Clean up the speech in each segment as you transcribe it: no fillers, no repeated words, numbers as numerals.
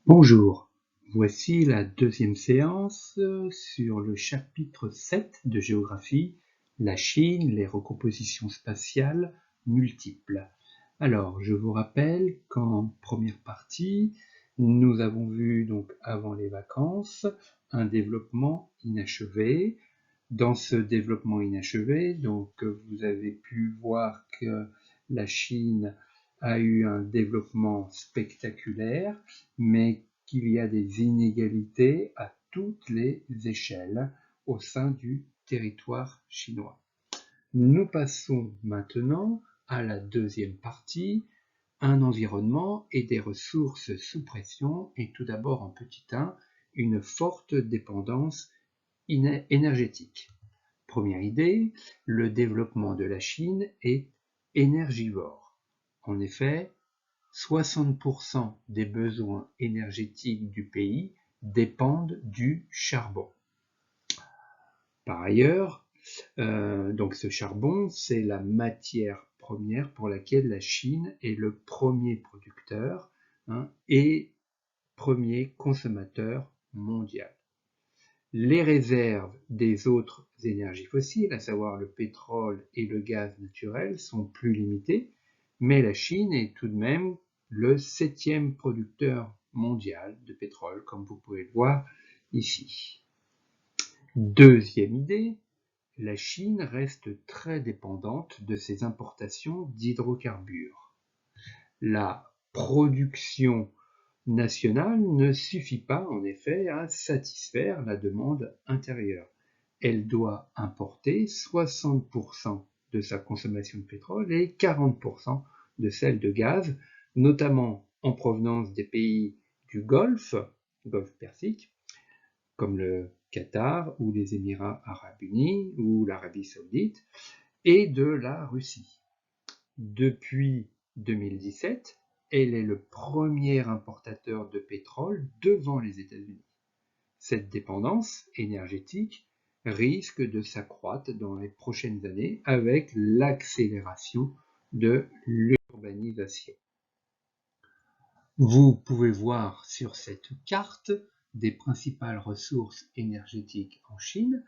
Bonjour, voici la deuxième séance sur le chapitre 7 de géographie, la Chine, les recompositions spatiales multiples. Alors, je vous rappelle qu'en première partie, nous avons vu donc avant les vacances un développement inachevé. Dans ce développement inachevé, donc vous avez pu voir que la Chine a eu un développement spectaculaire, mais qu'il y a des inégalités à toutes les échelles au sein du territoire chinois. Nous passons maintenant à la deuxième partie, un environnement et des ressources sous pression, et tout d'abord en petit 1, une forte dépendance énergétique. Première idée, le développement de la Chine est énergivore. En effet, 60% des besoins énergétiques du pays dépendent du charbon. Par ailleurs, donc ce charbon, c'est la matière première pour laquelle la Chine est le premier producteur et premier consommateur mondial. Les réserves des autres énergies fossiles, à savoir le pétrole et le gaz naturel, sont plus limitées, mais la Chine est tout de même le 7e producteur mondial de pétrole, comme vous pouvez le voir ici. Deuxième idée, la Chine reste très dépendante de ses importations d'hydrocarbures. La production nationale ne suffit pas en effet à satisfaire la demande intérieure. Elle doit importer 60% de sa consommation de pétrole et 40% de celle de gaz, notamment en provenance des pays du Golfe Persique, comme le Qatar ou les Émirats arabes unis ou l'Arabie saoudite, et de la Russie. Depuis 2017, elle est le premier importateur de pétrole devant les États-Unis. Cette dépendance énergétique risque de s'accroître dans les prochaines années avec l'accélération de l'urbanisation. Vous pouvez voir sur cette carte des principales ressources énergétiques en Chine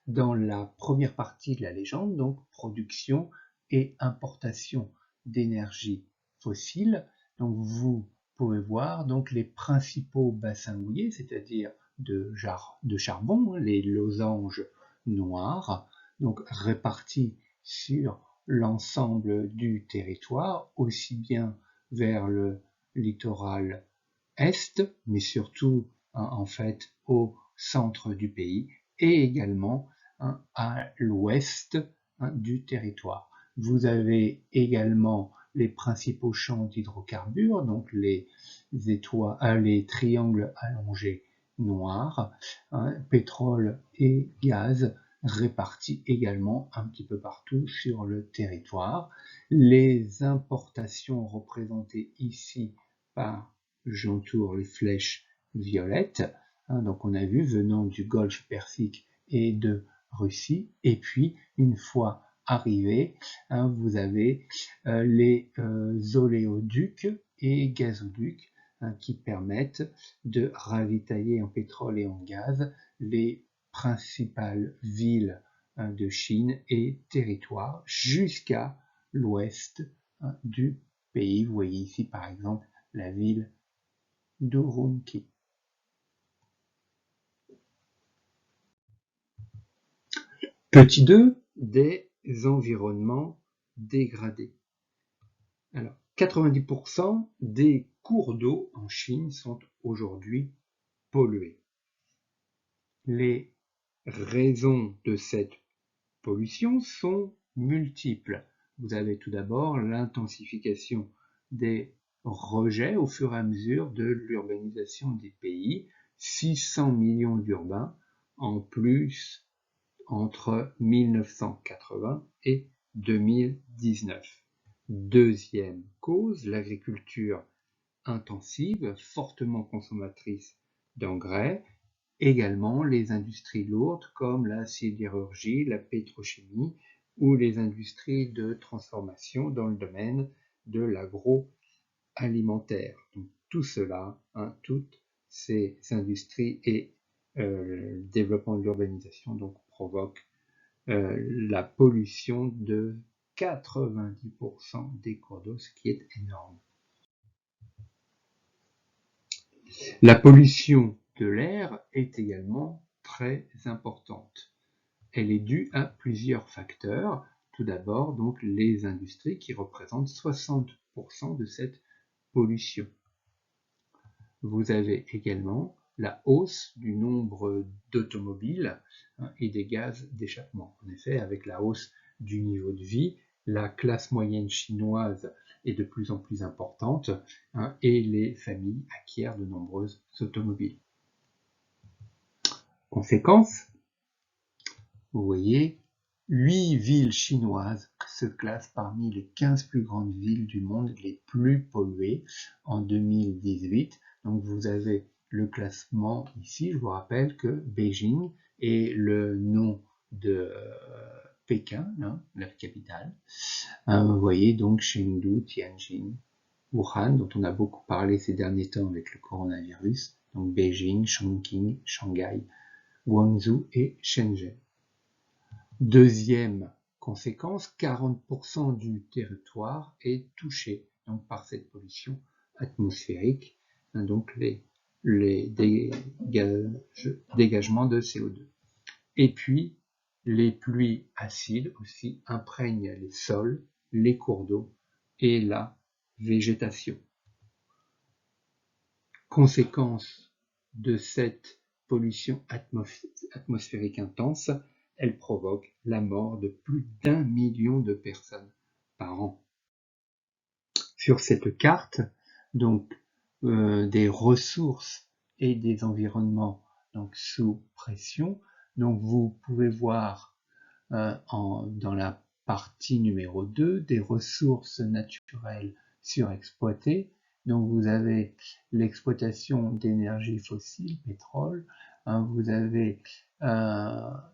dans la première partie de la légende, donc production et importation d'énergie fossile. Donc vous pouvez voir donc les principaux bassins houillers, c'est-à-dire de charbon, les losanges noirs, donc répartis sur l'ensemble du territoire, aussi bien vers le littoral est, mais surtout en fait au centre du pays et également à l'ouest du territoire. Vous avez également les principaux champs d'hydrocarbures, donc les triangles allongés noirs, pétrole et gaz répartis également un petit peu partout sur le territoire. Les importations représentées ici par, j'entoure les flèches violettes, donc on a vu venant du Golfe Persique et de Russie, et puis une fois arrivé, vous avez les oléoducs et gazoducs qui permettent de ravitailler en pétrole et en gaz les principales villes de Chine et territoires jusqu'à l'ouest du pays. Vous voyez ici par exemple la ville d'Urumqi. Petit 2, des environnements dégradés. Alors, 90% des cours d'eau en Chine sont aujourd'hui pollués. Les raisons de cette pollution sont multiples. Vous avez tout d'abord l'intensification des rejets au fur et à mesure de l'urbanisation des pays, 600 millions d'urbains en plus entre 1980 et 2019. Deuxième cause, l'agriculture intensive, fortement consommatrice d'engrais, également les industries lourdes comme la sidérurgie, la pétrochimie ou les industries de transformation dans le domaine de l'agroalimentaire. Donc tout cela, toutes ces industries et le développement de l'urbanisation donc provoque la pollution de 90% des cours d'eau, ce qui est énorme. La pollution de l'air est également très importante. Elle est due à plusieurs facteurs. Tout d'abord, donc, les industries qui représentent 60% de cette pollution. Vous avez également la hausse du nombre d'automobiles et des gaz d'échappement. En effet, avec la hausse du niveau de vie, la classe moyenne chinoise est de plus en plus importante et les familles acquièrent de nombreuses automobiles. Conséquence, vous voyez, 8 villes chinoises se classent parmi les 15 plus grandes villes du monde les plus polluées en 2018. Donc vous avez le classement ici. Je vous rappelle que Beijing est le nom de Pékin, la capitale. Vous voyez donc Chengdu, Tianjin, Wuhan, dont on a beaucoup parlé ces derniers temps avec le coronavirus. Donc Beijing, Chongqing, Shanghai, Guangzhou et Shenzhen. Deuxième conséquence, 40% du territoire est touché donc, par cette pollution atmosphérique, donc les dégagements de CO2. Et puis, les pluies acides aussi imprègnent les sols, les cours d'eau et la végétation. Conséquence de cette pollution atmosphérique intense, elle provoque la mort de plus d'1 million de personnes par an. Sur cette carte, donc des ressources et des environnements donc sous pression. Donc vous pouvez voir dans la partie numéro 2 des ressources naturelles surexploitées. Donc vous avez l'exploitation d'énergie fossile, pétrole, vous avez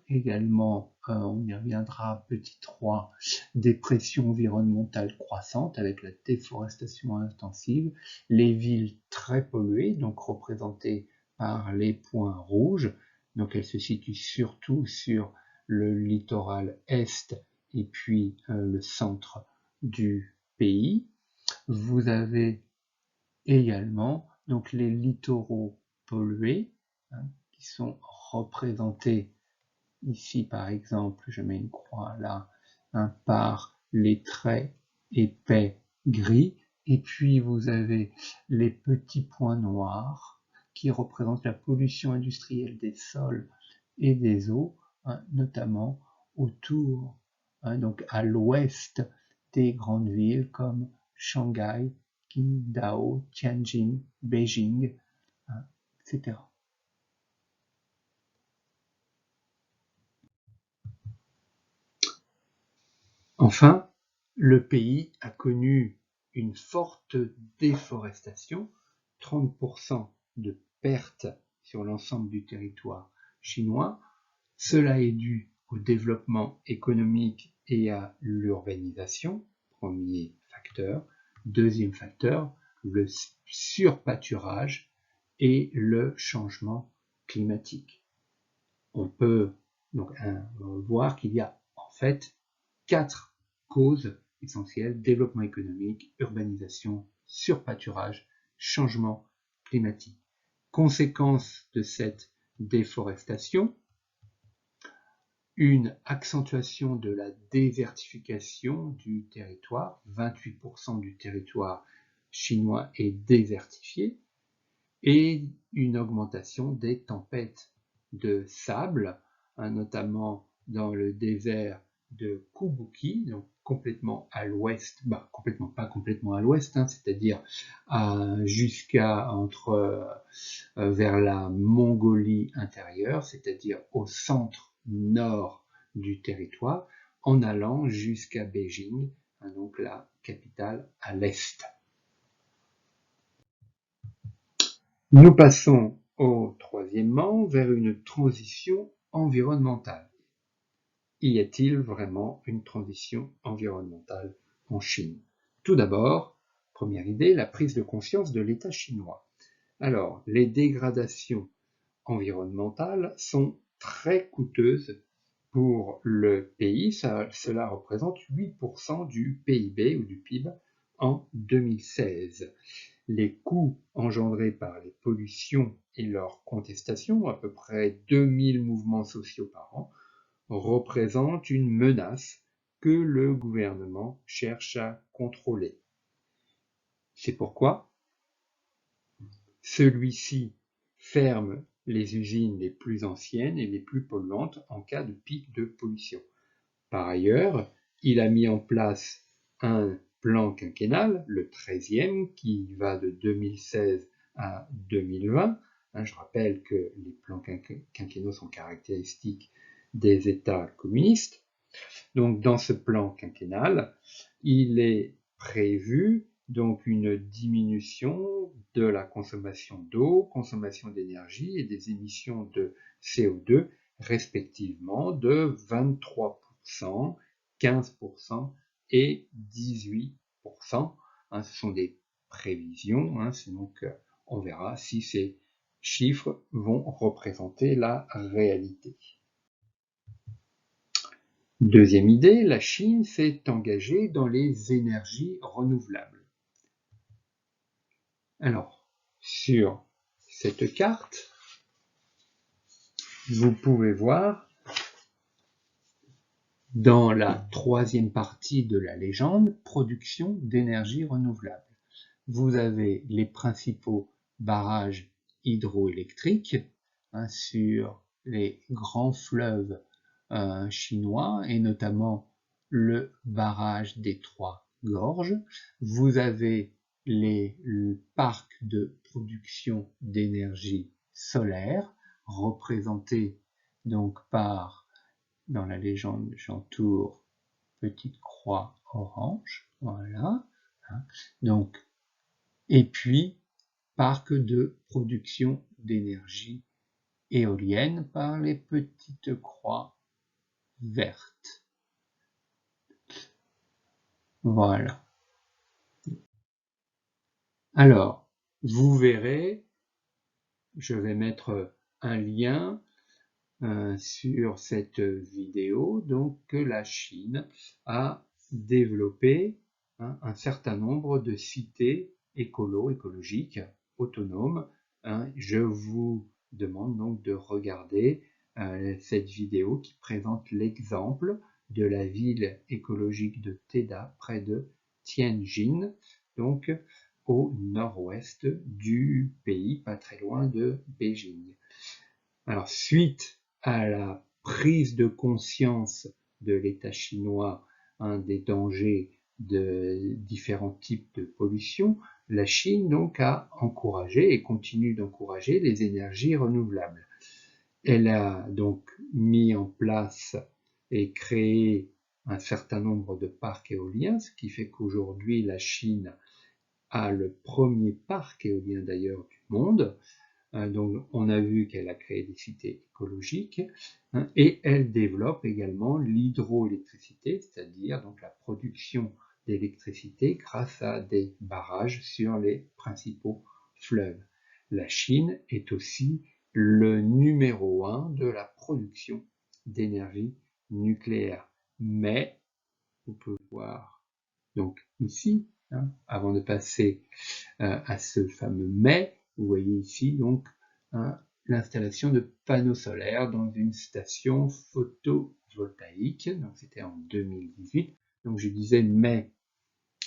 également, on y reviendra, petit 3, des pressions environnementales croissantes avec la déforestation intensive, les villes très polluées, donc représentées par les points rouges, donc elles se situent surtout sur le littoral est et puis le centre du pays. Vous avez également donc les littoraux pollués qui sont représentés ici par exemple, je mets une croix là, par les traits épais gris, et puis vous avez les petits points noirs qui représentent la pollution industrielle des sols et des eaux, notamment autour, donc à l'ouest des grandes villes comme Shanghai, Qingdao, Tianjin, Beijing, etc. Enfin, le pays a connu une forte déforestation, 30% de pertes sur l'ensemble du territoire chinois. Cela est dû au développement économique et à l'urbanisation, premier facteur. Deuxième facteur, le surpâturage et le changement climatique. On peut donc voir qu'il y a en fait 4 causes essentielles: développement économique, urbanisation, surpâturage, changement climatique. Conséquence de cette déforestation, une accentuation de la désertification du territoire, 28% du territoire chinois est désertifié, et une augmentation des tempêtes de sable, notamment dans le désert de Kubuki, donc complètement à l'ouest, pas complètement à l'ouest, c'est-à-dire jusqu'à vers la Mongolie intérieure, c'est-à-dire au centre nord du territoire, en allant jusqu'à Beijing, donc la capitale à l'est. Nous passons au troisièmement vers une transition environnementale. Y a-t-il vraiment une transition environnementale en Chine? Tout d'abord, première idée, la prise de conscience de l'État chinois. Alors, les dégradations environnementales sont très coûteuses pour le pays. Cela représente 8% du PIB ou du PIB en 2016. Les coûts engendrés par les pollutions et leur contestation, à peu près 2000 mouvements sociaux par an, représentent une menace que le gouvernement cherche à contrôler. C'est pourquoi celui-ci ferme les usines les plus anciennes et les plus polluantes en cas de pic de pollution. Par ailleurs, il a mis en place un plan quinquennal, le 13e, qui va de 2016 à 2020. Je rappelle que les plans quinquennaux sont caractéristiques des États communistes. Donc, dans ce plan quinquennal, il est prévu donc une diminution de la consommation d'eau, consommation d'énergie et des émissions de CO2, respectivement de 23%, 15% et 18%. Ce sont des prévisions, donc on verra si ces chiffres vont représenter la réalité. Deuxième idée, la Chine s'est engagée dans les énergies renouvelables. Alors, sur cette carte, vous pouvez voir dans la troisième partie de la légende, production d'énergie renouvelable. Vous avez les principaux barrages hydroélectriques sur les grands fleuves chinois et notamment le barrage des Trois Gorges. Vous avez les parcs de production d'énergie solaire représentés donc par, dans la légende, j'entoure petite croix orange, voilà. Donc, et puis parc de production d'énergie éolienne par les petites croix vertes. Voilà. Alors, vous verrez, je vais mettre un lien sur cette vidéo, donc que la Chine a développé un certain nombre de cités écologiques, autonomes. Je vous demande donc de regarder cette vidéo qui présente l'exemple de la ville écologique de Teda, près de Tianjin, donc au nord-ouest du pays, pas très loin de Beijing. Alors, suite à la prise de conscience de l'État chinois des dangers de différents types de pollution, la Chine donc a encouragé et continue d'encourager les énergies renouvelables. Elle a donc mis en place et créé un certain nombre de parcs éoliens, ce qui fait qu'aujourd'hui la Chine a le premier parc éolien d'ailleurs du monde. Donc on a vu qu'elle a créé des cités écologiques et elle développe également l'hydroélectricité, c'est-à-dire donc la production d'électricité grâce à des barrages sur les principaux fleuves. La Chine est aussi le numéro 1 de la production d'énergie nucléaire. Mais, vous pouvez voir donc ici, avant de passer à ce fameux mais, vous voyez ici donc l'installation de panneaux solaires dans une station photovoltaïque. Donc c'était en 2018. Donc je disais, mais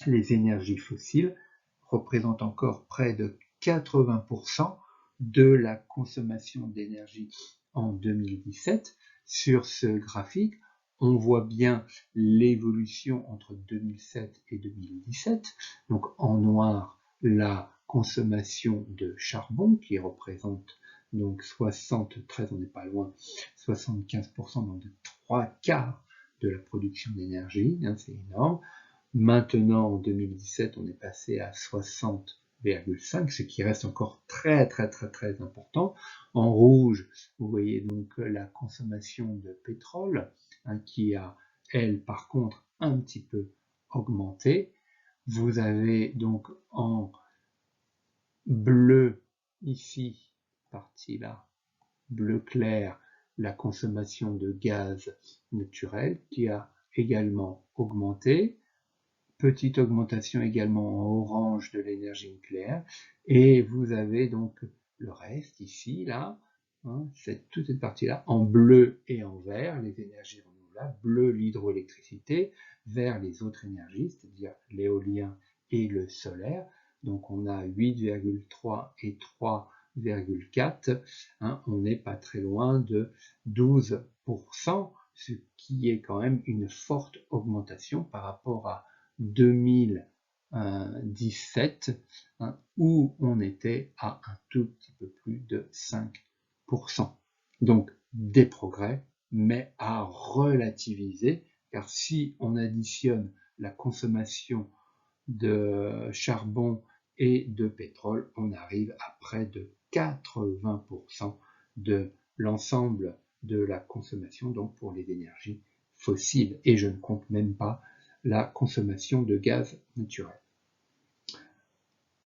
les énergies fossiles représentent encore près de 80% de la consommation d'énergie en 2017. Sur ce graphique, on voit bien l'évolution entre 2007 et 2017. Donc en noir, la consommation de charbon qui représente donc 73, on n'est pas loin, 75%, donc de 3/4 de la production d'énergie, c'est énorme. Maintenant, en 2017, on est passé à 60,5, ce qui reste encore très important. En rouge, vous voyez donc la consommation de pétrole, qui a, elle, par contre, un petit peu augmenté. Vous avez donc en bleu ici, partie là, bleu clair, la consommation de gaz naturel qui a également augmenté. Petite augmentation également en orange de l'énergie nucléaire. Et vous avez donc le reste ici, là, hein, toute cette partie-là, en bleu et en vert, les énergies renouvelables, bleu l'hydroélectricité, vert les autres énergies, c'est-à-dire l'éolien et le solaire. Donc on a 8,3 et 3,4, hein, on n'est pas très loin de 12%, ce qui est quand même une forte augmentation par rapport à 2017, hein, où on était à un tout petit peu plus de 5%. Donc des progrès, mais à relativiser, car si on additionne la consommation de charbon et de pétrole, on arrive à près de 80% de l'ensemble de la consommation, donc pour les énergies fossiles. Et je ne compte même pas la consommation de gaz naturel.